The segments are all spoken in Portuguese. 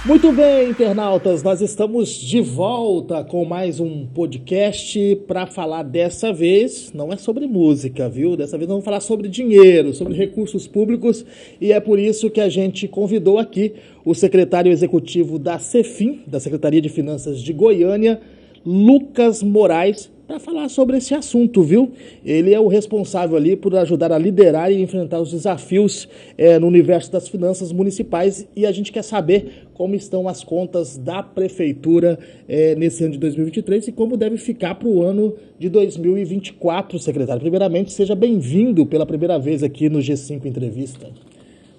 Muito bem, internautas, nós estamos de volta com mais um podcast para falar dessa vez, não é sobre música, viu? Dessa vez nós vamos falar sobre dinheiro, sobre recursos públicos e é por isso que a gente convidou aqui o secretário executivo da Cefim, da Secretaria de Finanças de Goiânia, Lucas Moraes, para falar sobre esse assunto, viu? Ele é o responsável ali por ajudar a liderar e enfrentar os desafios no universo das finanças municipais e a gente quer saber como estão as contas da prefeitura nesse ano de 2023 e como deve ficar para o ano de 2024, secretário. Primeiramente, seja bem-vindo pela primeira vez aqui no G5 Entrevista.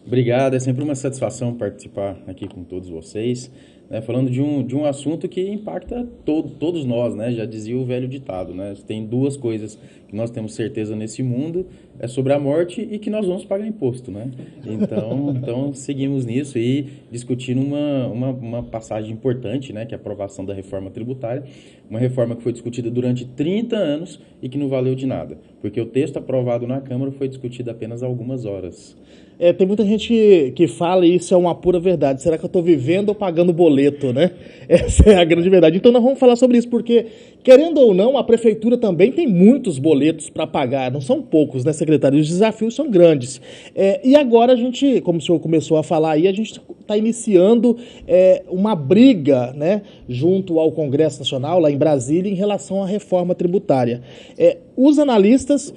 Obrigado, é sempre uma satisfação participar aqui com todos vocês, né, falando de um assunto que impacta todos nós, né, já dizia o velho ditado, né, tem duas coisas que nós temos certeza nesse mundo, é sobre a morte e que nós vamos pagar imposto, né, então seguimos nisso e discutindo uma passagem importante, né, que é a aprovação da reforma tributária, uma reforma que foi discutida durante 30 anos e que não valeu de nada, porque o texto aprovado na Câmara foi discutido apenas algumas horas. Tem muita gente que fala e isso é uma pura verdade. Será que eu estou vivendo ou pagando boleto, né? Essa é a grande verdade. Então nós vamos falar sobre isso, porque, querendo ou não, a prefeitura também tem muitos boletos para pagar. Não são poucos, né, secretário? Os desafios são grandes. E agora a gente, como o senhor começou a falar aí, a gente está iniciando uma briga, né, junto ao Congresso Nacional, lá em Brasília, em relação à reforma tributária. Os analistas,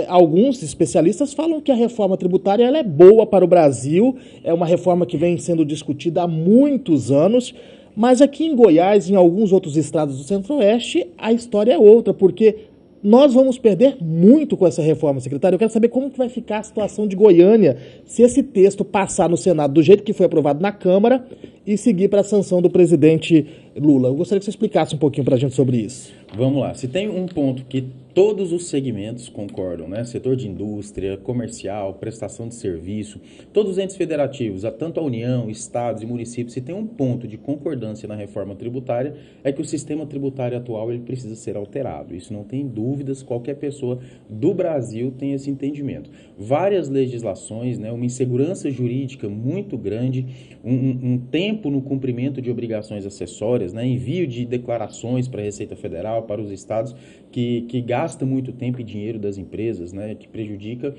alguns especialistas, falam que a reforma tributária ela é boa para o Brasil, é uma reforma que vem sendo discutida há muitos anos, mas aqui em Goiás e em alguns outros estados do Centro-Oeste, a história é outra, porque nós vamos perder muito com essa reforma, secretário. Eu quero saber como que vai ficar a situação de Goiânia se esse texto passar no Senado do jeito que foi aprovado na Câmara e seguir para a sanção do presidente Lula. Eu gostaria que você explicasse um pouquinho para a gente sobre isso. Vamos lá, se tem um ponto que todos os segmentos concordam, né? Setor de indústria, comercial, prestação de serviço, todos os entes federativos, tanto a União, estados e municípios, se tem um ponto de concordância na reforma tributária, é que o sistema tributário atual ele precisa ser alterado. Isso não tem dúvidas, qualquer pessoa do Brasil tem esse entendimento. Várias legislações, né? Uma insegurança jurídica muito grande, um tempo no cumprimento de obrigações acessórias, né? Envio de declarações para a Receita Federal, para os estados, que gasta muito tempo e dinheiro das empresas, né, que prejudica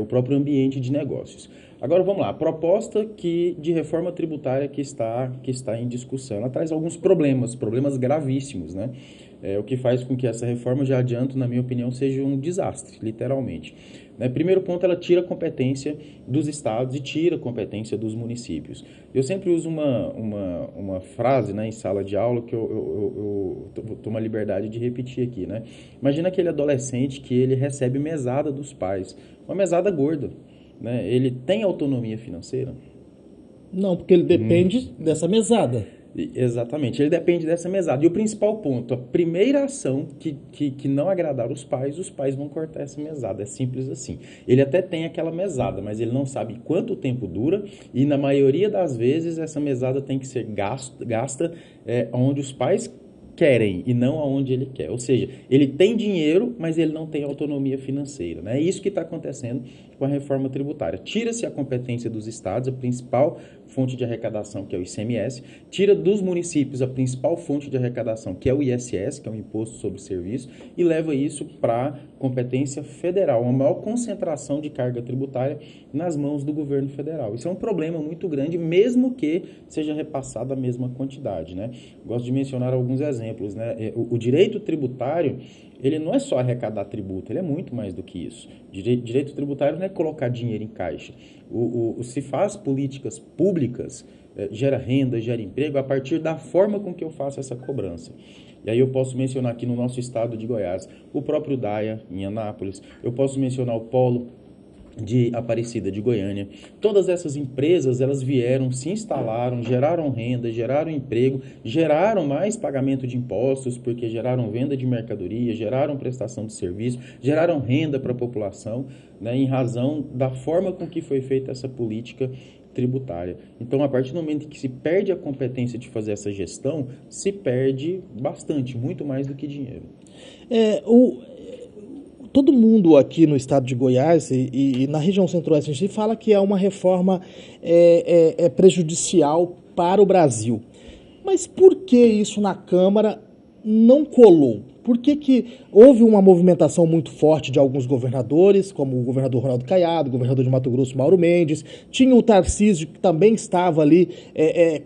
o próprio ambiente de negócios. Agora vamos lá, a proposta de reforma tributária que está em discussão, ela traz alguns problemas gravíssimos, né? O que faz com que essa reforma, já adianto, na minha opinião, seja um desastre, literalmente. Primeiro ponto, ela tira a competência dos estados e tira a competência dos municípios. Eu sempre uso uma frase, né, em sala de aula que eu tomo a liberdade de repetir aqui, né? Imagina aquele adolescente que ele recebe mesada dos pais, uma mesada gorda, né? Ele tem autonomia financeira? Não, porque ele depende dessa mesada. Exatamente, ele depende dessa mesada. E o principal ponto, a primeira ação que não agradar os pais vão cortar essa mesada. É simples assim. Ele até tem aquela mesada, mas ele não sabe quanto tempo dura e na maioria das vezes essa mesada tem que ser gasta onde os pais querem e não aonde ele quer. Ou seja, ele tem dinheiro, mas ele não tem autonomia financeira, né? É isso que está acontecendo com a reforma tributária. Tira-se a competência dos estados, a principal fonte de arrecadação, que é o ICMS, tira dos municípios a principal fonte de arrecadação, que é o ISS, que é o Imposto sobre Serviço, e leva isso para competência federal, uma maior concentração de carga tributária nas mãos do governo federal. Isso é um problema muito grande, mesmo que seja repassada a mesma quantidade, né? Gosto de mencionar alguns exemplos, né? O direito tributário, ele não é só arrecadar tributo, ele é muito mais do que isso. Direito tributário não é colocar dinheiro em caixa. Se faz políticas públicas, gera renda, gera emprego, a partir da forma com que eu faço essa cobrança. E aí eu posso mencionar aqui no nosso estado de Goiás, o próprio DAIA, em Anápolis, eu posso mencionar o Polo de Aparecida de Goiânia. Todas essas empresas, elas vieram, se instalaram, geraram renda, geraram emprego, geraram mais pagamento de impostos, porque geraram venda de mercadoria, geraram prestação de serviço, geraram renda para a população, né, em razão da forma com que foi feita essa política tributária. Então, a partir do momento que se perde a competência de fazer essa gestão, se perde bastante, muito mais do que dinheiro. Todo mundo aqui no estado de Goiás e na região centro-oeste fala que é uma reforma prejudicial para o Brasil. Mas por que isso na Câmara não colou? Por que houve uma movimentação muito forte de alguns governadores, como o governador Ronaldo Caiado, o governador de Mato Grosso, Mauro Mendes, tinha o Tarcísio, que também estava ali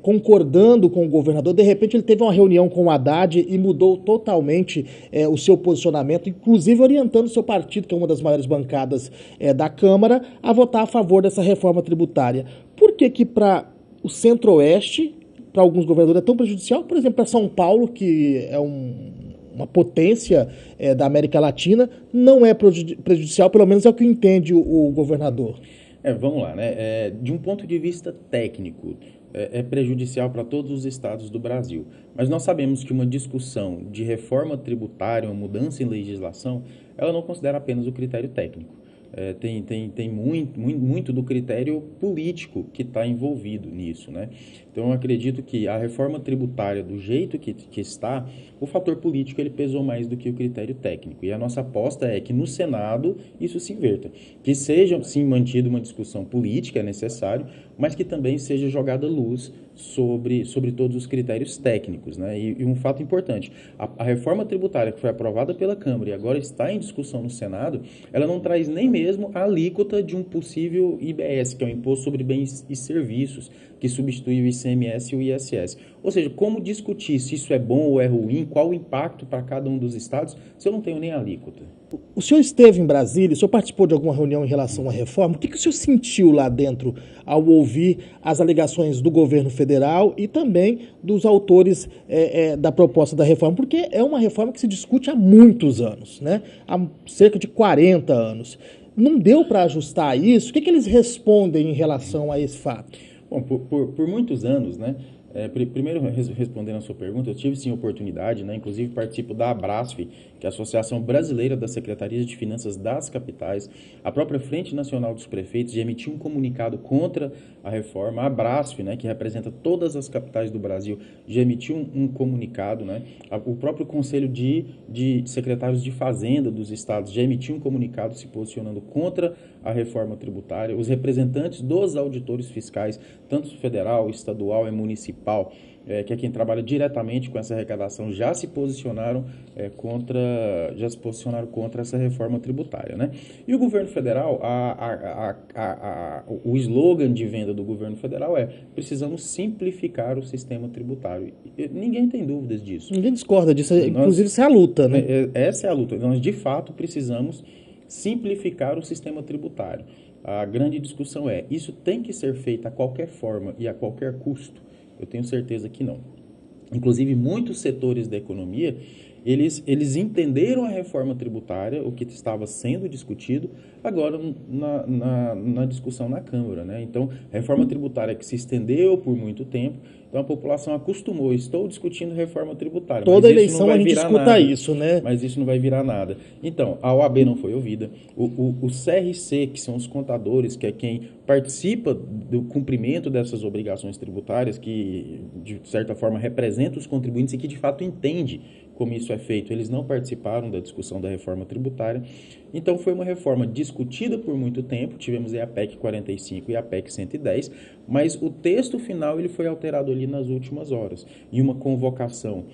concordando com o governador, de repente ele teve uma reunião com o Haddad e mudou totalmente o seu posicionamento, inclusive orientando o seu partido, que é uma das maiores bancadas da Câmara, a votar a favor dessa reforma tributária. Por que para o Centro-Oeste, para alguns governadores, é tão prejudicial? Por exemplo, para São Paulo, que é uma potência da América Latina, não é prejudicial, pelo menos é o que entende o governador. Vamos lá, né? De um ponto de vista técnico, é prejudicial para todos os estados do Brasil. Mas nós sabemos que uma discussão de reforma tributária, uma mudança em legislação, ela não considera apenas o critério técnico. Tem muito do critério político que está envolvido nisso, né? Então, eu acredito que a reforma tributária, do jeito que está, o fator político ele pesou mais do que o critério técnico. E a nossa aposta é que no Senado isso se inverta. Que seja, sim, mantida uma discussão política, é necessário, mas que também seja jogada luz sobre todos os critérios técnicos, né? E um fato importante, a reforma tributária que foi aprovada pela Câmara e agora está em discussão no Senado, ela não traz nem mesmo a alíquota de um possível IBS, que é o Imposto sobre Bens e Serviços, que substitui o ICMS e o ISS. Ou seja, como discutir se isso é bom ou é ruim, qual o impacto para cada um dos estados, se eu não tenho nem a alíquota? O senhor esteve em Brasília, o senhor participou de alguma reunião em relação à reforma? O que o senhor sentiu lá dentro ao ouvir as alegações do governo federal e também dos autores da proposta da reforma? Porque é uma reforma que se discute há muitos anos, né? Há cerca de 40 anos. Não deu para ajustar isso? O que eles respondem em relação a esse fato? Bom, por muitos anos, né? Primeiro, respondendo a sua pergunta, eu tive sim oportunidade, né? Inclusive participo da Abrasf, que é a Associação Brasileira das Secretarias de Finanças das Capitais, a própria Frente Nacional dos Prefeitos, de emitir um comunicado contra a reforma, a Abrasf, né, que representa todas as capitais do Brasil, já emitiu um comunicado, né? O próprio Conselho de Secretários de Fazenda dos estados já emitiu um comunicado se posicionando contra a reforma tributária, os representantes dos auditores fiscais, tanto federal, estadual e municipal, que é quem trabalha diretamente com essa arrecadação, já se posicionaram contra essa reforma tributária, né? E o governo federal, o slogan de venda do governo federal é: precisamos simplificar o sistema tributário. E ninguém tem dúvidas disso. Ninguém discorda disso, inclusive isso é a luta, né? Essa é a luta. Nós, de fato, precisamos simplificar o sistema tributário. A grande discussão é: isso tem que ser feito a qualquer forma e a qualquer custo? Eu tenho certeza que não. Inclusive, muitos setores da economia, eles entenderam a reforma tributária, o que estava sendo discutido, agora na discussão na Câmara, né? Então, a reforma tributária que se estendeu por muito tempo, então a população acostumou, estou discutindo reforma tributária. Toda eleição a gente escuta isso, né? Mas isso não vai virar nada. Então, a OAB não foi ouvida, o CRC, que são os contadores, que é quem participa do cumprimento dessas obrigações tributárias, que de certa forma representa os contribuintes e que de fato entende como isso é feito, eles não participaram da discussão da reforma tributária. Então, foi uma reforma discutida por muito tempo, tivemos aí a PEC 45 e a PEC 110, mas o texto final ele foi alterado ali nas últimas horas, em uma convocação,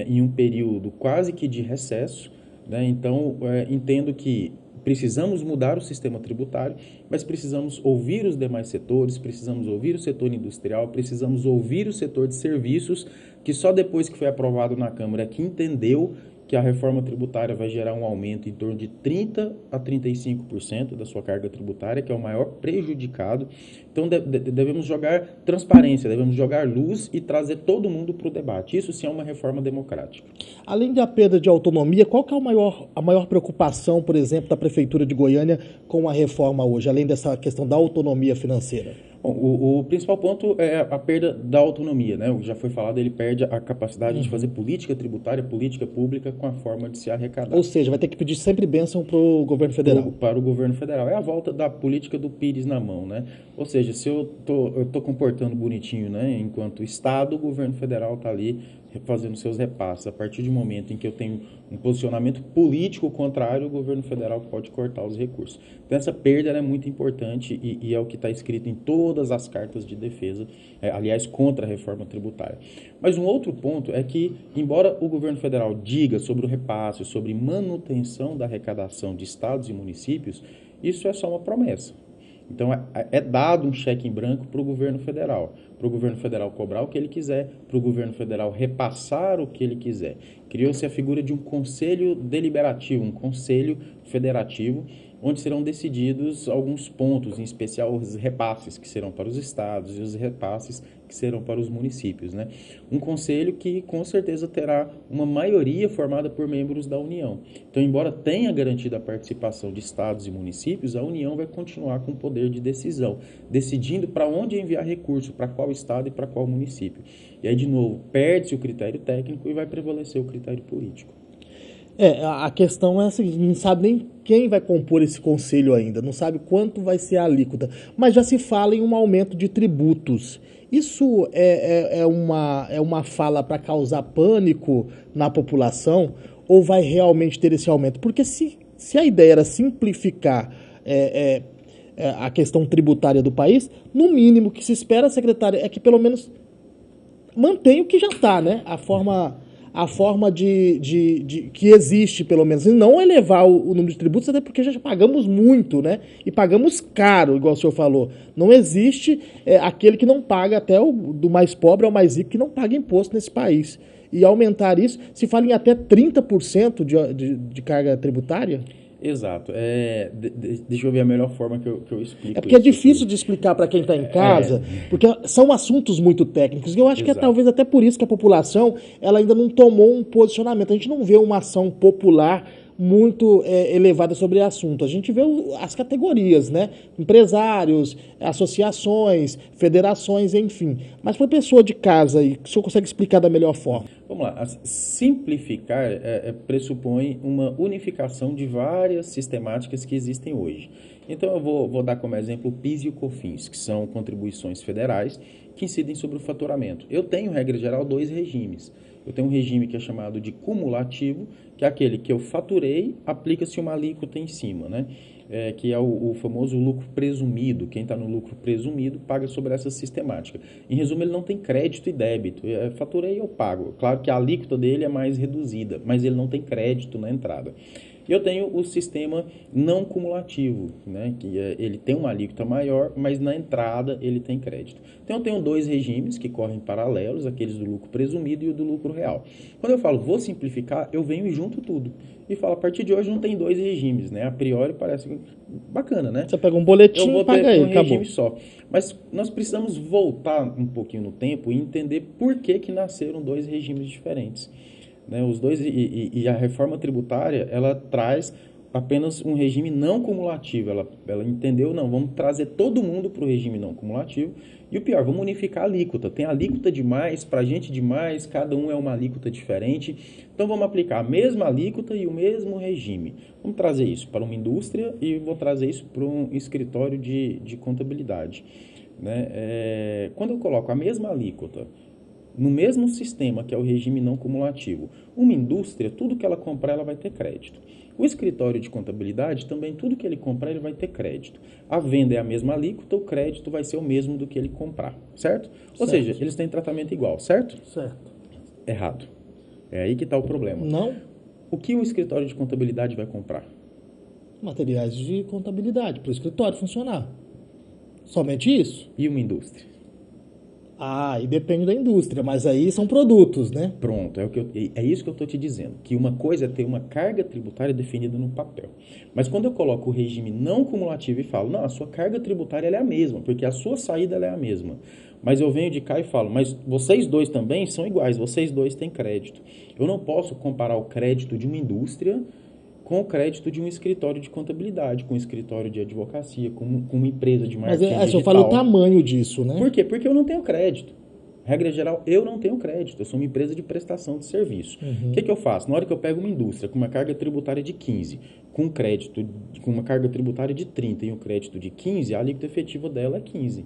em um período quase que de recesso, né? Então, entendo que precisamos mudar o sistema tributário, mas precisamos ouvir os demais setores, precisamos ouvir o setor industrial, precisamos ouvir o setor de serviços, que só depois que foi aprovado na Câmara que entendeu que a reforma tributária vai gerar um aumento em torno de 30% a 35% da sua carga tributária, que é o maior prejudicado. Então, devemos jogar transparência, devemos jogar luz e trazer todo mundo para o debate. Isso sim é uma reforma democrática. Além da perda de autonomia, qual que é a maior preocupação, por exemplo, da Prefeitura de Goiânia com a reforma hoje, além dessa questão da autonomia financeira? Bom, o principal ponto é a perda da autonomia, né? O que já foi falado, ele perde a capacidade de fazer política tributária, política pública com a forma de se arrecadar. Ou seja, vai ter que pedir sempre bênção para o governo federal. Para o governo federal. É a volta da política do Pires na mão, né? Ou seja, se eu tô comportando bonitinho, né? Enquanto Estado, o governo federal está ali fazendo seus repasses. A partir do momento em que eu tenho um posicionamento político contrário, o governo federal pode cortar os recursos. Então, essa perda é muito importante e é o que está escrito em todas as cartas de defesa, aliás, contra a reforma tributária. Mas um outro ponto é que, embora o governo federal diga sobre o repasse, sobre manutenção da arrecadação de estados e municípios, isso é só uma promessa. Então, é dado um cheque em branco para o governo federal cobrar o que ele quiser, para o governo federal repassar o que ele quiser. Criou-se a figura de um conselho deliberativo, um conselho federativo, onde serão decididos alguns pontos, em especial os repasses que serão para os estados e os repasses que serão para os municípios, né? Um conselho que com certeza terá uma maioria formada por membros da União. Então, embora tenha garantido a participação de estados e municípios, a União vai continuar com o poder de decisão, decidindo para onde enviar recurso, para qual estado e para qual município. E aí, de novo, perde-se o critério técnico e vai prevalecer o critério político. A questão é a seguinte, não sabe nem quem vai compor esse conselho ainda, não sabe quanto vai ser a alíquota, mas já se fala em um aumento de tributos. Isso é uma fala para causar pânico na população ou vai realmente ter esse aumento? Porque se a ideia era simplificar a questão tributária do país, no mínimo que se espera, secretário, é que pelo menos mantenha o que já está, né? A forma que existe, pelo menos, e não elevar o número de tributos, até porque já pagamos muito, né? E pagamos caro, igual o senhor falou. Não existe aquele que não paga, até do mais pobre ao mais rico, que não paga imposto nesse país. E aumentar isso, se fala em até 30% de carga tributária? Exato. Deixa eu ver a melhor forma que eu explico. É porque é difícil de explicar para quem está em casa, porque são assuntos muito técnicos. E eu acho que é talvez até por isso que a população ela ainda não tomou um posicionamento. A gente não vê uma ação popular muito elevada sobre o assunto. A gente vê as categorias, né? Empresários, associações, federações, enfim. Mas para a pessoa de casa, o senhor consegue explicar da melhor forma? Vamos lá. Simplificar pressupõe uma unificação de várias sistemáticas que existem hoje. Então, eu vou dar como exemplo o PIS e o COFINS, que são contribuições federais que incidem sobre o faturamento. Eu tenho, regra geral, 2 regimes. Eu tenho um regime que é chamado de cumulativo, que é aquele que eu faturei, aplica-se uma alíquota em cima, né? Que é o famoso lucro presumido. Quem está no lucro presumido paga sobre essa sistemática. Em resumo, ele não tem crédito e débito. Faturei, eu pago. Claro que a alíquota dele é mais reduzida, mas ele não tem crédito na entrada. Eu tenho o sistema não cumulativo, né? Que ele tem uma alíquota maior, mas na entrada ele tem crédito. Então eu tenho 2 regimes que correm paralelos, aqueles do lucro presumido e o do lucro real. Quando eu falo vou simplificar, eu venho e junto tudo. E falo, a partir de hoje não tem 2 regimes, né? A priori parece bacana, né? Você pega um boletim e paga aí, acabou. Regime só. Mas nós precisamos voltar um pouquinho no tempo e entender por que nasceram 2 regimes diferentes. Né, os dois, e a reforma tributária, ela traz apenas um regime não cumulativo. Ela entendeu, não, vamos trazer todo mundo para o regime não cumulativo. E o pior, vamos unificar a alíquota. Tem alíquota demais, para gente demais, cada um é uma alíquota diferente. Então vamos aplicar a mesma alíquota e o mesmo regime. Vamos trazer isso para uma indústria e vou trazer isso para um escritório de contabilidade. Né? Quando eu coloco a mesma alíquota no mesmo sistema, que é o regime não cumulativo, uma indústria, tudo que ela comprar, ela vai ter crédito. O escritório de contabilidade, também, tudo que ele comprar, ele vai ter crédito. A venda é a mesma alíquota, o crédito vai ser o mesmo do que ele comprar, certo? Ou seja, eles têm tratamento igual, certo? Certo. Errado. É aí que está o problema. Não? O que um escritório de contabilidade vai comprar? Materiais de contabilidade, para o escritório funcionar. Somente isso? E uma indústria? E depende da indústria, mas aí são produtos, né? Pronto, é isso que eu estou te dizendo, que uma coisa é ter uma carga tributária definida no papel. Mas quando eu coloco o regime não cumulativo e falo, não, a sua carga tributária ela é a mesma, porque a sua saída ela é a mesma. Mas eu venho de cá e falo, mas vocês dois também são iguais, vocês dois têm crédito. Eu não posso comparar o crédito de uma indústria com o crédito de um escritório de contabilidade, com um escritório de advocacia, com uma empresa de marketing digital. Mas eu falo o tamanho disso, né? Por quê? Porque eu não tenho crédito. Regra geral, eu não tenho crédito. Eu sou uma empresa de prestação de serviço. O que eu faço? Na hora que eu pego uma indústria com uma carga tributária de 15, com crédito, com uma carga tributária de 30 e um crédito de 15, a alíquota efetiva dela é 15.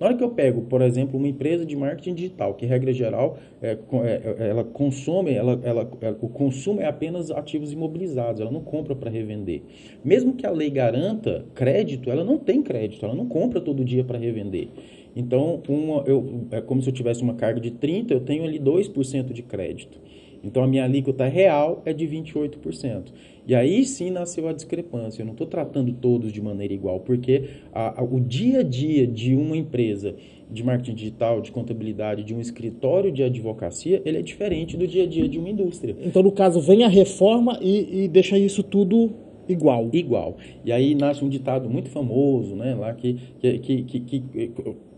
Na hora que eu pego, por exemplo, uma empresa de marketing digital, que regra geral, ela consome, o consumo é apenas ativos imobilizados, ela não compra para revender. Mesmo que a lei garanta crédito, ela não tem crédito, ela não compra todo dia para revender. Então, é como se eu tivesse uma carga de 30, eu tenho ali 2% de crédito. Então, a minha alíquota real é de 28%. E aí sim nasceu a discrepância. Eu não estou tratando todos de maneira igual, porque o dia a dia de uma empresa de marketing digital, de contabilidade, de um escritório de advocacia, ele é diferente do dia a dia de uma indústria. Então, no caso, vem a reforma e deixa isso tudo igual. Igual. E aí nasce um ditado muito famoso, né, lá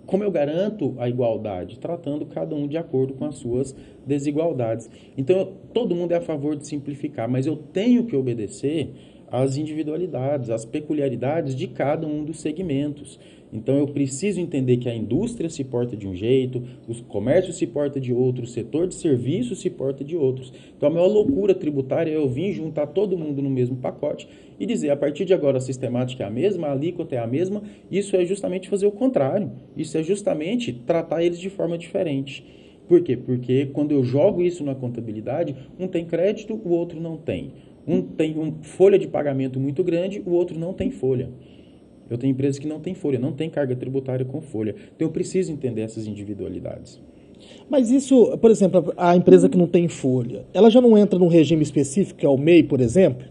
como eu garanto a igualdade? Tratando cada um de acordo com as suas desigualdades. Então, todo mundo é a favor de simplificar, mas eu tenho que obedecer às individualidades, às peculiaridades de cada um dos segmentos. Então, eu preciso entender que a indústria se porta de um jeito, os comércios se porta de outro, o setor de serviços se porta de outros. Então, a maior loucura tributária é eu vir juntar todo mundo no mesmo pacote e dizer, a partir de agora a sistemática é a mesma, a alíquota é a mesma. Isso é justamente fazer o contrário. Isso é justamente tratar eles de forma diferente. Por quê? Porque quando eu jogo isso na contabilidade, um tem crédito, o outro não tem. Um tem uma folha de pagamento muito grande, o outro não tem folha. Eu tenho empresas que não têm folha, não tem carga tributária com folha. Então, eu preciso entender essas individualidades. Mas isso, por exemplo, a empresa que não tem folha, ela já não entra num regime específico, que é o MEI, por exemplo?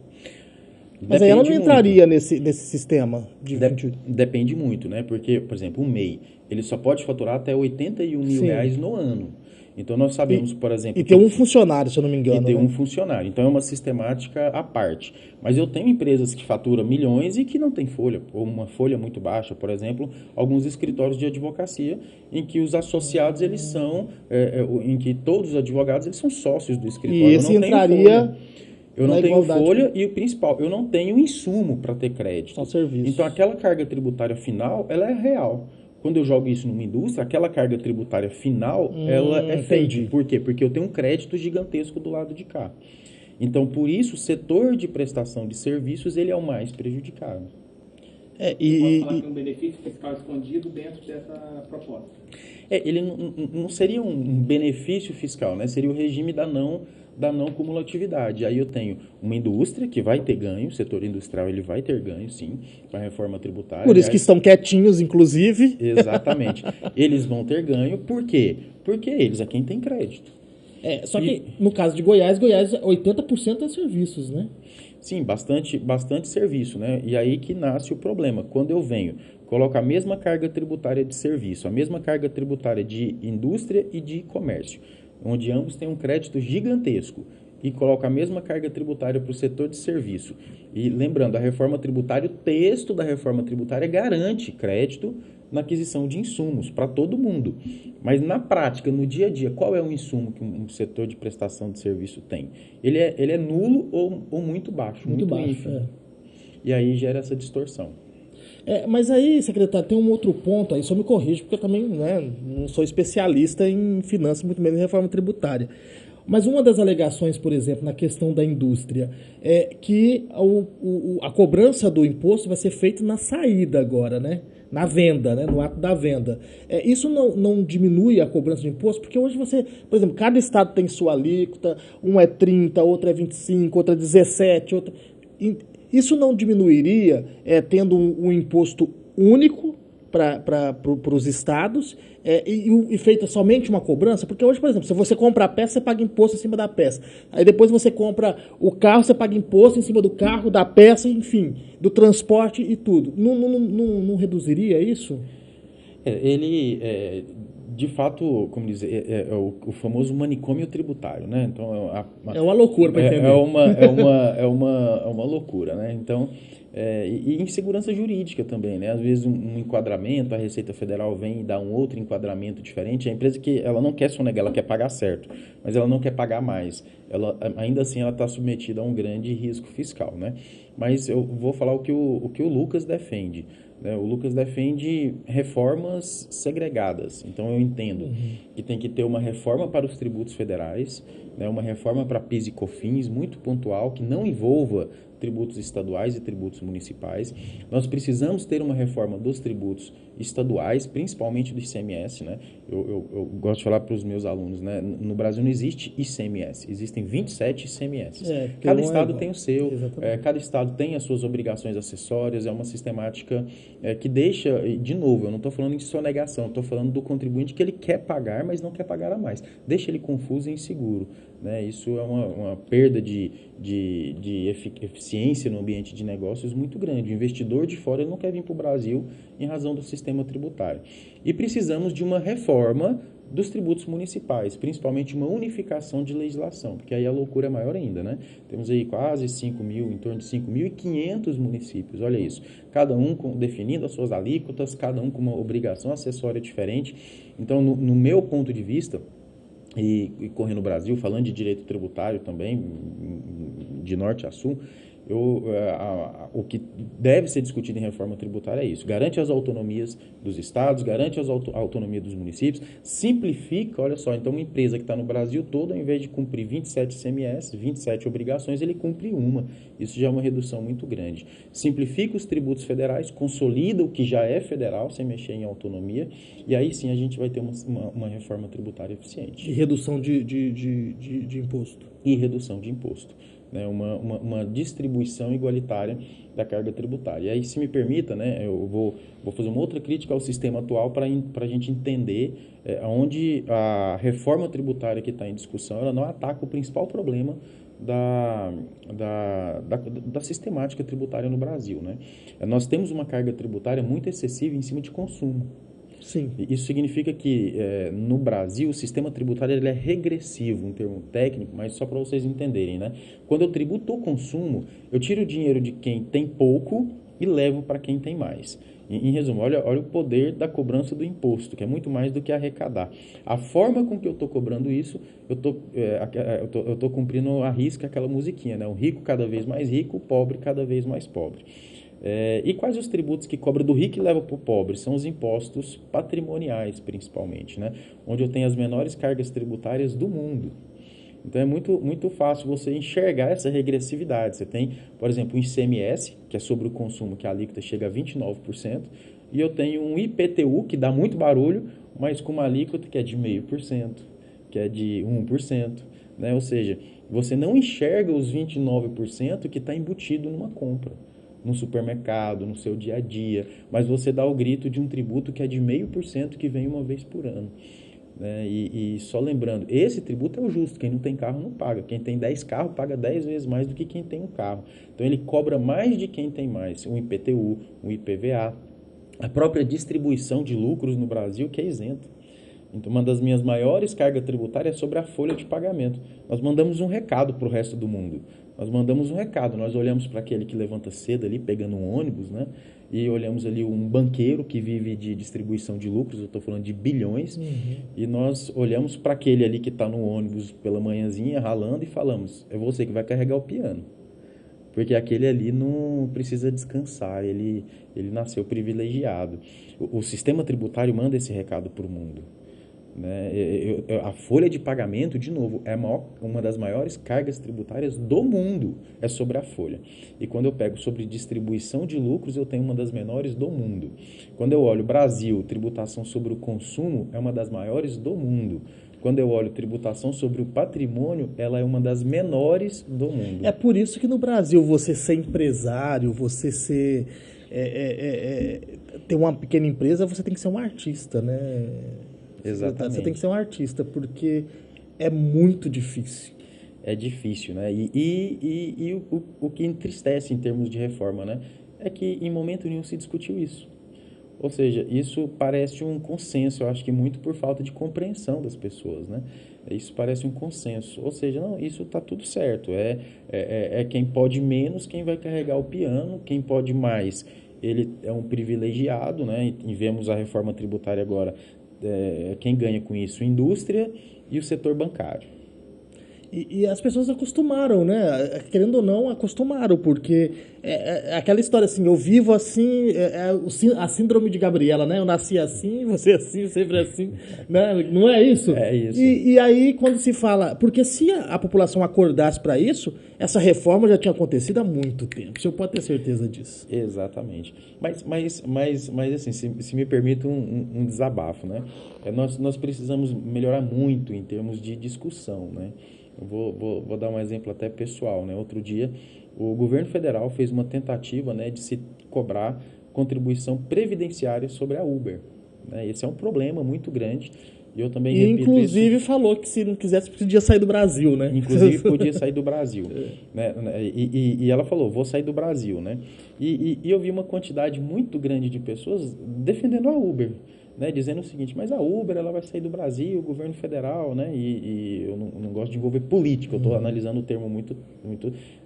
Mas aí ela não entraria nesse sistema de 28. Depende muito, né? Porque, por exemplo, o MEI, ele só pode faturar até R$81 mil no ano. Então, nós sabemos, por exemplo... E ter um funcionário, se eu não me engano. E ter um funcionário. Então, é uma sistemática à parte. Mas eu tenho empresas que faturam milhões e que não têm folha, ou uma folha muito baixa. Por exemplo, alguns escritórios de advocacia, em que os associados, eles são... em que todos os advogados, eles são sócios do escritório. E esse entraria... Eu não tenho folha e o principal, eu não tenho insumo para ter crédito. Só serviço. Então, aquela carga tributária final, ela é real. Quando eu jogo isso numa indústria, aquela carga tributária final, ela é fake. Por quê? Porque eu tenho um crédito gigantesco do lado de cá. Então, por isso, o setor de prestação de serviços, ele é o mais prejudicado. Pode falar que tem um benefício fiscal escondido dentro dessa proposta. Ele não seria um benefício fiscal, né? Seria o regime da não cumulatividade. Aí eu tenho uma indústria que vai ter ganho, o setor industrial ele vai ter ganho, sim, com a reforma tributária. Por isso que estão quietinhos, inclusive. Exatamente. Eles vão ter ganho, por quê? Porque eles é quem tem crédito. Só que no caso de Goiás 80% é serviços, né? Sim, bastante serviço, né? E aí que nasce o problema. Quando eu venho, coloco a mesma carga tributária de serviço, a mesma carga tributária de indústria e de comércio, onde ambos têm um crédito gigantesco, e coloca a mesma carga tributária para o setor de serviço. E lembrando, a reforma tributária, o texto da reforma tributária garante crédito na aquisição de insumos para todo mundo. Mas na prática, no dia a dia, qual é o insumo que um setor de prestação de serviço tem? Ele é nulo ou muito baixo, muito ínfimo. E aí gera essa distorção. Mas aí, secretário, tem um outro ponto, aí só me corrija, porque eu também não sou especialista em finanças, muito menos em reforma tributária. Mas uma das alegações, por exemplo, na questão da indústria, é que a cobrança do imposto vai ser feita na saída agora, né? Na venda, né? No ato da venda. Isso não diminui a cobrança de imposto, porque hoje você, por exemplo, cada estado tem sua alíquota, um é 30, outro é 25, outro é 17, outro... Isso não diminuiria tendo um imposto único para os estados e feita somente uma cobrança? Porque hoje, por exemplo, se você compra a peça, você paga imposto em cima da peça. Aí depois você compra o carro, você paga imposto em cima do carro, da peça, enfim, do transporte e tudo. Não reduziria isso? De fato, como dizer, o famoso manicômio tributário, né? Então, é uma loucura para entender. É uma loucura, né? Então, e insegurança jurídica também, né? Às vezes um enquadramento, a Receita Federal vem e dá um outro enquadramento diferente. A empresa que ela não quer sonegar, ela quer pagar certo, mas ela não quer pagar mais. Ainda assim, ela está submetida a um grande risco fiscal, né? Mas eu vou falar o que o Lucas defende. O Lucas defende reformas segregadas. Então, eu entendo que tem que ter uma reforma para os tributos federais, né, uma reforma para PIS e COFINS muito pontual, que não envolva tributos estaduais e tributos municipais. Nós precisamos ter uma reforma dos tributos estaduais, principalmente do ICMS, né? Eu gosto de falar para os meus alunos, né? No Brasil não existe ICMS, existem 27 ICMS. Cada estado tem o seu, cada estado tem as suas obrigações acessórias, é uma sistemática que deixa, de novo, eu não estou falando em sonegação, estou falando do contribuinte que ele quer pagar, mas não quer pagar a mais. Deixa ele confuso e inseguro. Né? Isso é uma perda de eficiência no ambiente de negócios muito grande. O investidor de fora ele não quer vir para o Brasil em razão do sistema tributário. E precisamos de uma reforma dos tributos municipais, principalmente uma unificação de legislação, porque aí a loucura é maior ainda, né? Temos aí quase 5.000, em torno de 5.500 municípios, olha isso. Cada um definindo as suas alíquotas, cada um com uma obrigação acessória diferente. Então, no meu ponto de vista, e correndo no Brasil, falando de direito tributário também, de norte a sul, o que deve ser discutido em reforma tributária é isso. Garante as autonomias dos estados, garante a autonomia dos municípios, simplifica, olha só, então uma empresa que está no Brasil todo, ao invés de cumprir 27 ICMS, 27 obrigações, ele cumpre uma. Isso já é uma redução muito grande. Simplifica os tributos federais, consolida o que já é federal, sem mexer em autonomia, e aí sim a gente vai ter uma reforma tributária eficiente. E redução de imposto. E redução de imposto. Né, uma distribuição igualitária da carga tributária. E aí, se me permita, né, eu vou fazer uma outra crítica ao sistema atual para a gente entender onde a reforma tributária que está em discussão, ela não ataca o principal problema da sistemática tributária no Brasil. Né? Nós temos uma carga tributária muito excessiva em cima de consumo. Sim. Isso significa que no Brasil o sistema tributário ele é regressivo, um termo técnico, mas só para vocês entenderem, né? Quando eu tributo o consumo, eu tiro o dinheiro de quem tem pouco e levo para quem tem mais. Em resumo, olha o poder da cobrança do imposto, que é muito mais do que arrecadar. A forma com que eu estou cobrando isso, eu estou cumprindo a risca aquela musiquinha, né? O rico cada vez mais rico, o pobre cada vez mais pobre. E quais os tributos que cobra do rico e leva para o pobre? São os impostos patrimoniais, principalmente, né? Onde eu tenho as menores cargas tributárias do mundo. Então, é muito, muito fácil você enxergar essa regressividade. Você tem, por exemplo, um ICMS, que é sobre o consumo, que a alíquota chega a 29%, e eu tenho um IPTU, que dá muito barulho, mas com uma alíquota que é de 0,5%, que é de 1%, né? Ou seja, você não enxerga os 29% que está embutido numa compra, no supermercado, no seu dia a dia, mas você dá o grito de um tributo que é de 0,5% que vem uma vez por ano. Né? E só lembrando, esse tributo é o justo, quem não tem carro não paga, quem tem 10 carros paga 10 vezes mais do que quem tem um carro. Então ele cobra mais de quem tem mais, um IPTU, um IPVA, a própria distribuição de lucros no Brasil que é isento. Então, uma das minhas maiores cargas tributárias é sobre a folha de pagamento. Nós mandamos um recado para o resto do mundo. Nós mandamos um recado. Nós olhamos para aquele que levanta cedo ali, pegando um ônibus, né? E olhamos ali um banqueiro que vive de distribuição de lucros, eu estou falando de bilhões, e nós olhamos para aquele ali que está no ônibus pela manhãzinha, ralando, e falamos, é você que vai carregar o piano. Porque aquele ali não precisa descansar, ele nasceu privilegiado. O sistema tributário manda esse recado para o mundo. Né? A folha de pagamento, de novo, é uma das maiores cargas tributárias do mundo, é sobre a folha. E quando eu pego sobre distribuição de lucros, eu tenho uma das menores do mundo. Quando eu olho Brasil, tributação sobre o consumo, é uma das maiores do mundo. Quando eu olho tributação sobre o patrimônio, ela é uma das menores do mundo. É por isso que no Brasil você ser empresário, você ser ter uma pequena empresa, você tem que ser um artista, né? Exatamente. Você tem que ser um artista, porque é muito difícil. É difícil, né? E o que entristece em termos de reforma, né? É que em momento nenhum se discutiu isso. Ou seja, isso parece um consenso, eu acho que muito por falta de compreensão das pessoas, né? Isso parece um consenso. Ou seja, não, isso está tudo certo. É quem pode menos quem vai carregar o piano, quem pode mais, ele é um privilegiado, né? E vemos a reforma tributária agora. Quem ganha com isso? A indústria e o setor bancário. E as pessoas acostumaram, né? Querendo ou não, acostumaram, porque é aquela história assim, eu vivo assim, a síndrome de Gabriela, né? Eu nasci assim, você assim, sempre assim, né? Não é isso? É isso. E aí, quando se fala... Porque se a população acordasse para isso, essa reforma já tinha acontecido há muito tempo. O senhor pode ter certeza disso. Exatamente. Mas assim, se me permite um desabafo, né? Nós precisamos melhorar muito em termos de discussão, né? Eu vou dar um exemplo até pessoal, né? Outro dia, o governo federal fez uma tentativa, né, de se cobrar contribuição previdenciária sobre a Uber, né? Esse é um problema muito grande. E eu também repito inclusive isso. Falou que se não quisesse podia sair do Brasil, né? Inclusive podia sair do Brasil, né? E ela falou, vou sair do Brasil, né? E eu vi uma quantidade muito grande de pessoas defendendo a Uber, né? Dizendo o seguinte, mas a Uber ela vai sair do Brasil, o governo federal, né? E eu não gosto de envolver política, eu estou analisando o termo muito,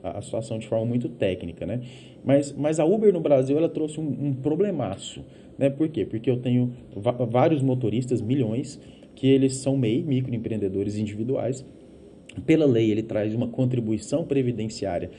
a situação de forma muito técnica, né? Mas a Uber no Brasil ela trouxe um problemaço, né? Por quê? Porque eu tenho vários motoristas, milhões, que eles são MEI, microempreendedores individuais. Pela lei, ele traz uma contribuição previdenciária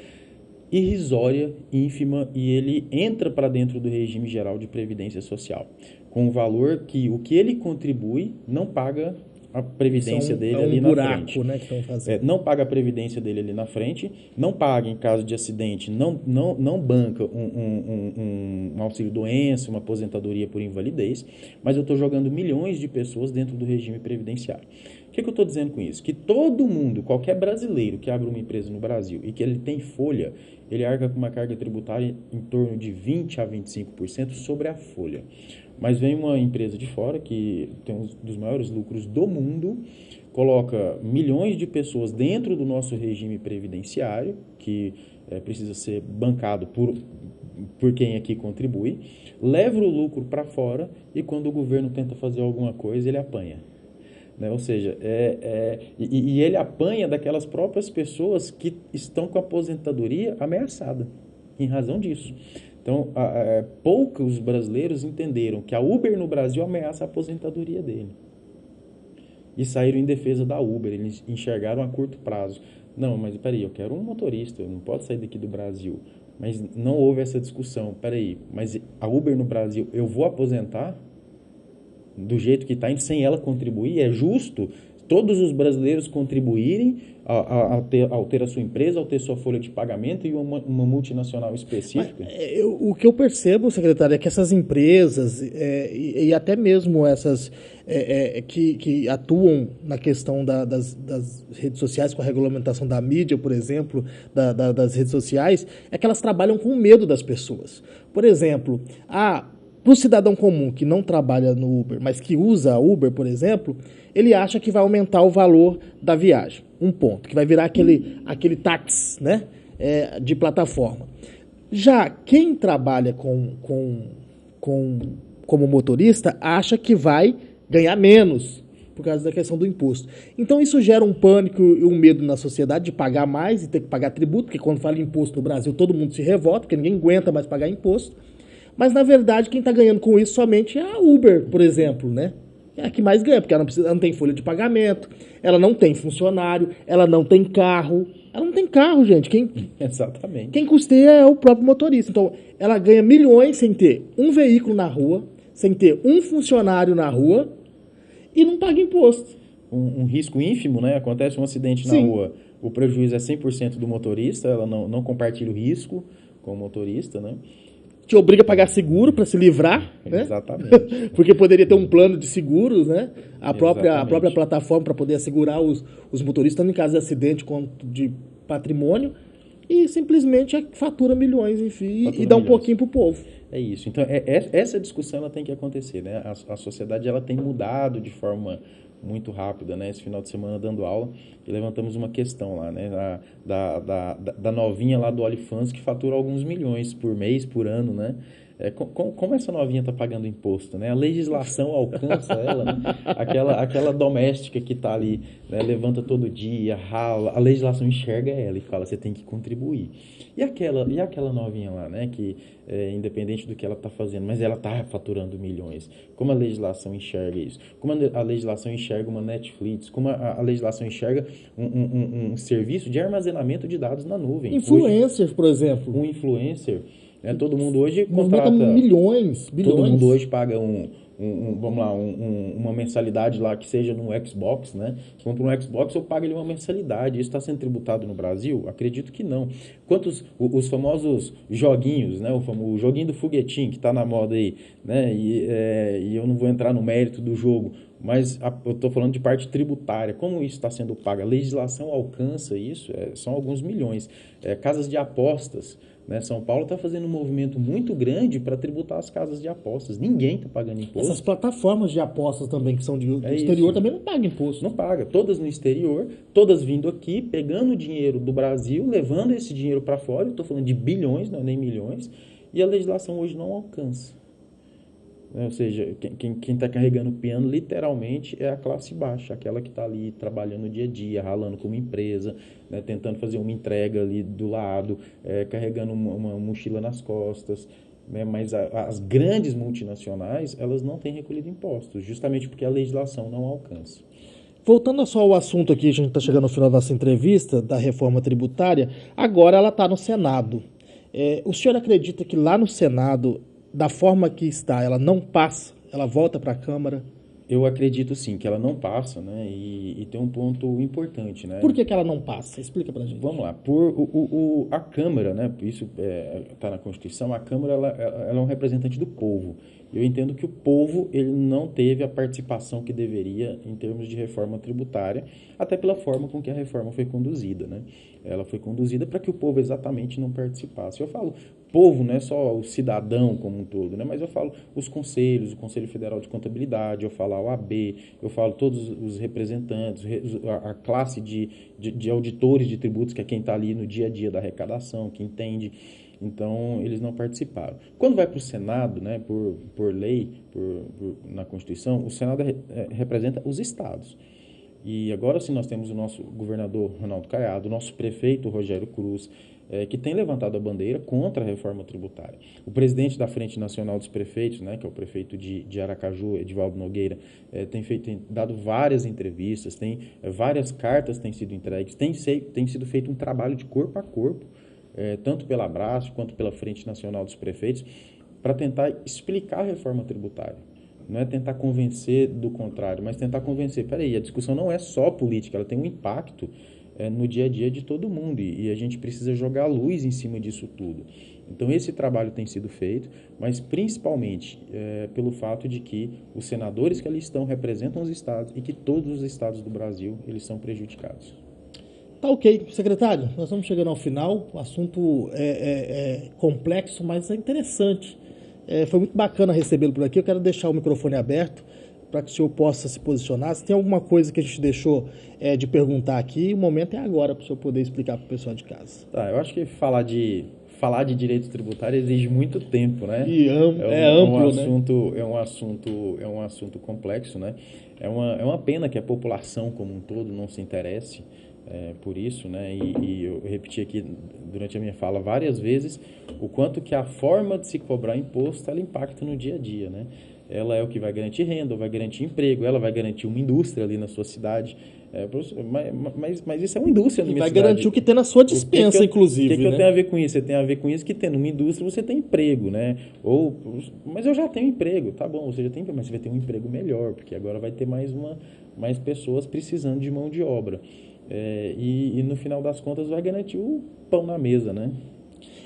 irrisória, ínfima, e ele entra para dentro do regime geral de previdência social, com um valor que o que ele contribui não paga a previdência dele ali na frente. Né, que estão fazendo. Não paga a previdência dele ali na frente, não paga em caso de acidente, não banca um auxílio-doença, uma aposentadoria por invalidez, mas eu estou jogando milhões de pessoas dentro do regime previdenciário. O que eu estou dizendo com isso? Que todo mundo, qualquer brasileiro que abre uma empresa no Brasil e que ele tem folha, ele arca com uma carga tributária em torno de 20% a 25% sobre a folha. Mas vem uma empresa de fora, que tem um dos maiores lucros do mundo, coloca milhões de pessoas dentro do nosso regime previdenciário, que precisa ser bancado por quem aqui contribui, leva o lucro para fora e quando o governo tenta fazer alguma coisa, ele apanha. Né? Ou seja, e ele apanha daquelas próprias pessoas que estão com a aposentadoria ameaçada, em razão disso. Então, poucos brasileiros entenderam que a Uber no Brasil ameaça a aposentadoria dele. E saíram em defesa da Uber, eles enxergaram a curto prazo. Não, mas peraí, eu quero um motorista, eu não posso sair daqui do Brasil. Mas não houve essa discussão. Peraí, mas a Uber no Brasil, eu vou aposentar do jeito que está, sem ela contribuir? É justo todos os brasileiros contribuírem ao ter a sua empresa, ao ter sua folha de pagamento e uma multinacional específica? O que eu percebo, secretário, é que essas empresas e até mesmo essas que atuam na questão das redes sociais, com a regulamentação da mídia, por exemplo, das redes sociais, é que elas trabalham com medo das pessoas. Por exemplo, para o cidadão comum que não trabalha no Uber, mas que usa a Uber, por exemplo, ele acha que vai aumentar o valor da viagem. Um ponto, que vai virar aquele táxi, né, de plataforma. Já quem trabalha como motorista acha que vai ganhar menos por causa da questão do imposto. Então isso gera um pânico e um medo na sociedade de pagar mais e ter que pagar tributo, porque quando fala imposto no Brasil todo mundo se revolta, porque ninguém aguenta mais pagar imposto. Mas, na verdade, quem está ganhando com isso somente é a Uber, por exemplo, né? É a que mais ganha, porque ela não tem folha de pagamento, ela não tem funcionário, ela não tem carro. Ela não tem carro, gente. Exatamente. Quem custeia é o próprio motorista. Então, ela ganha milhões sem ter um veículo na rua, sem ter um funcionário na rua e não paga imposto. Um risco ínfimo, né? Acontece um acidente na rua, o prejuízo é 100% do motorista, ela não compartilha o risco com o motorista, né? Te obriga a pagar seguro para se livrar, né? Exatamente. Porque poderia ter um plano de seguros, né? A própria plataforma para poder assegurar os motoristas, tanto em caso de acidente quanto de patrimônio, e simplesmente fatura milhões, enfim, e dá um pouquinho pro povo. É isso. Então, essa discussão ela tem que acontecer, né? A sociedade ela tem mudado de forma muito rápida, né? Esse final de semana dando aula e levantamos uma questão lá, né? Da novinha lá do OnlyFans que fatura alguns milhões por mês, por ano, né? Como essa novinha está pagando imposto, né? A legislação alcança ela, né? Aquela doméstica que está ali, né? Levanta todo dia, rala, a legislação enxerga ela e fala, você tem que contribuir. E aquela novinha lá, né? Que independente do que ela está fazendo, mas ela está faturando milhões. Como a legislação enxerga isso? Como a legislação enxerga uma Netflix? Como a legislação enxerga um serviço de armazenamento de dados na nuvem? Influencers, por exemplo. Um influencer, né? Todo mundo hoje Movimenta contrata... bilhões. Todo mundo hoje paga uma mensalidade lá que seja no Xbox, né? Compra um Xbox ou paga ele uma mensalidade. Isso está sendo tributado no Brasil? Acredito que não. Quantos os famosos joguinhos, né? O joguinho do foguetinho que está na moda aí, né? E eu não vou entrar no mérito do jogo, mas eu estou falando de parte tributária. Como isso está sendo pago? A legislação alcança isso, são alguns milhões. Casas de apostas, né? São Paulo está fazendo um movimento muito grande para tributar as casas de apostas. Ninguém está pagando imposto. Essas plataformas de apostas também, que são do exterior, isso. também não pagam imposto. Não paga. Todas no exterior, todas vindo aqui, pegando o dinheiro do Brasil, levando esse dinheiro para fora. Eu estou falando de bilhões, não é nem milhões. E a legislação hoje não alcança. Ou seja, quem está carregando o piano literalmente é a classe baixa, aquela que está ali trabalhando no dia a dia, ralando como empresa, né, tentando fazer uma entrega ali do lado, carregando uma mochila nas costas, né, mas as grandes multinacionais, elas não têm recolhido impostos, justamente porque a legislação não alcança. Voltando só ao assunto aqui, a gente está chegando ao final da nossa entrevista, da reforma tributária, agora ela está no Senado. O senhor acredita que lá no Senado, da forma que está, ela não passa, ela volta para a Câmara? Eu acredito sim, que ela não passa, né? E tem um ponto importante, né? Por que ela não passa? Explica pra gente. Vamos lá. A Câmara, né? Isso está na Constituição, a Câmara ela é um representante do povo. Eu entendo que o povo ele não teve a participação que deveria em termos de reforma tributária, até pela forma com que a reforma foi conduzida, né? Ela foi conduzida para que o povo exatamente não participasse. Eu falo povo, não é só o cidadão como um todo, né? Mas eu falo os conselhos, o Conselho Federal de Contabilidade, eu falo a OAB, eu falo todos os representantes, a classe de auditores de tributos, que é quem está ali no dia a dia da arrecadação, que entende. Então, eles não participaram. Quando vai para o Senado, né, por lei, na Constituição, o Senado representa os estados. E agora sim nós temos o nosso governador Ronaldo Caiado, o nosso prefeito Rogério Cruz, que tem levantado a bandeira contra a reforma tributária. O presidente da Frente Nacional dos Prefeitos, né, que é o prefeito de Aracaju, Edivaldo Nogueira, tem dado várias entrevistas, várias cartas têm sido entregues, tem sido feito um trabalho de corpo a corpo, tanto pela Abraço quanto pela Frente Nacional dos Prefeitos, para tentar explicar a reforma tributária. Não é tentar convencer do contrário, mas tentar convencer. Peraí, a discussão não é só política, ela tem um impacto no dia a dia de todo mundo e a gente precisa jogar luz em cima disso tudo. Então esse trabalho tem sido feito, mas principalmente pelo fato de que os senadores que ali estão representam os estados e que todos os estados do Brasil eles são prejudicados. Tá ok. Secretário, nós estamos chegando ao final. O assunto é complexo, mas é interessante. Foi muito bacana recebê-lo por aqui. Eu quero deixar o microfone aberto para que o senhor possa se posicionar. Se tem alguma coisa que a gente deixou de perguntar aqui, o momento é agora para o senhor poder explicar para o pessoal de casa. Tá, eu acho que falar de direito tributário exige muito tempo, né? E amplo, né? É um assunto complexo, né? É uma pena que a população como um todo não se interesse por isso, né? E eu repeti aqui durante a minha fala várias vezes o quanto que a forma de se cobrar imposto ela impacta no dia a dia, né? Ela é o que vai garantir renda, vai garantir emprego, ela vai garantir uma indústria ali na sua cidade. Mas isso é uma indústria na minha cidade. Vai garantir o que tem na sua dispensa, inclusive. O que eu tenho a ver com isso? Você tem a ver com isso que tendo uma indústria você tem emprego, né? Mas eu já tenho emprego, tá bom, você já tem emprego, mas você vai ter um emprego melhor, porque agora vai ter mais pessoas precisando de mão de obra. E no final das contas vai garantir o pão na mesa, né?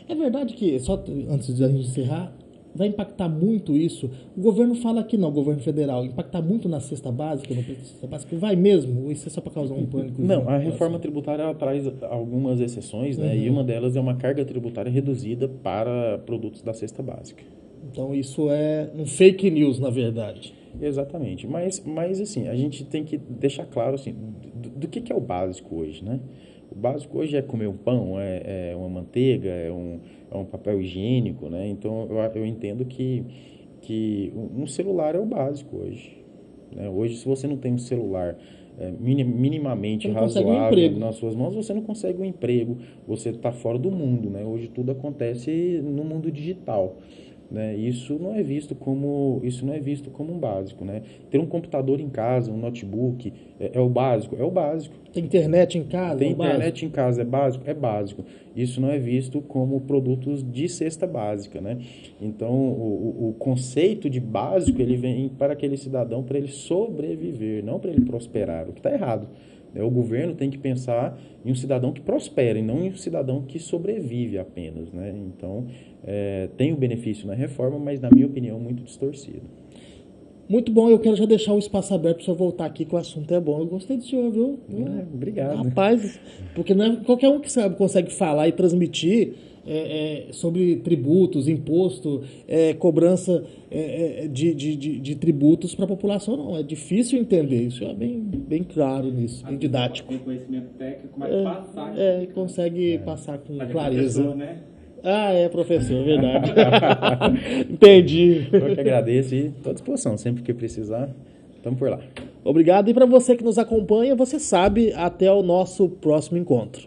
É verdade que, só antes de a gente encerrar, vai impactar muito isso. O governo fala que não, o governo federal, impactar muito na cesta básica, no preço da cesta básica, vai mesmo? Ou isso é só para causar um pânico? Não, a reforma tributária ela traz algumas exceções, né? E uma delas é uma carga tributária reduzida para produtos da cesta básica. Então isso é um fake news, na verdade. Exatamente, mas assim, a gente tem que deixar claro assim, do que é o básico hoje, né? O básico hoje é comer um pão, é uma manteiga, um papel higiênico, né? Então, eu entendo que um celular é o básico hoje, né? Hoje, se você não tem um celular minimamente Você não consegue um razoável emprego. nas suas mãos, você não consegue um emprego, você está fora do mundo, né? Hoje tudo acontece no mundo digital, né? Isso não é visto como um básico, né? Ter um computador em casa, um notebook, é o básico? É o básico. Tem internet em casa? Tem é o básico. internet em casa, é básico? É básico. Isso não é visto como produtos de cesta básica, né? Então, o conceito de básico, ele vem para aquele cidadão para ele sobreviver, não para ele prosperar, o que está errado. O governo tem que pensar em um cidadão que prospera e não em um cidadão que sobrevive apenas, né? Então, tem o benefício na reforma, mas, na minha opinião, muito distorcido. Muito bom, eu quero já deixar o espaço aberto para o senhor voltar aqui, que o assunto é bom. Eu gostei do senhor, viu? Obrigado. Rapaz, porque não é qualquer um que sabe, consegue falar e transmitir sobre tributos, imposto, cobrança de tributos para a população, não. É difícil entender, isso é bem claro nisso, bem didático. Tem conhecimento técnico, mas passar... Consegue passar com Mas é clareza. professor, né? Ah, é professor, verdade. Entendi. Eu que agradeço e estou à disposição, sempre que precisar, estamos por lá. Obrigado. E para você que nos acompanha, você sabe, até o nosso próximo encontro.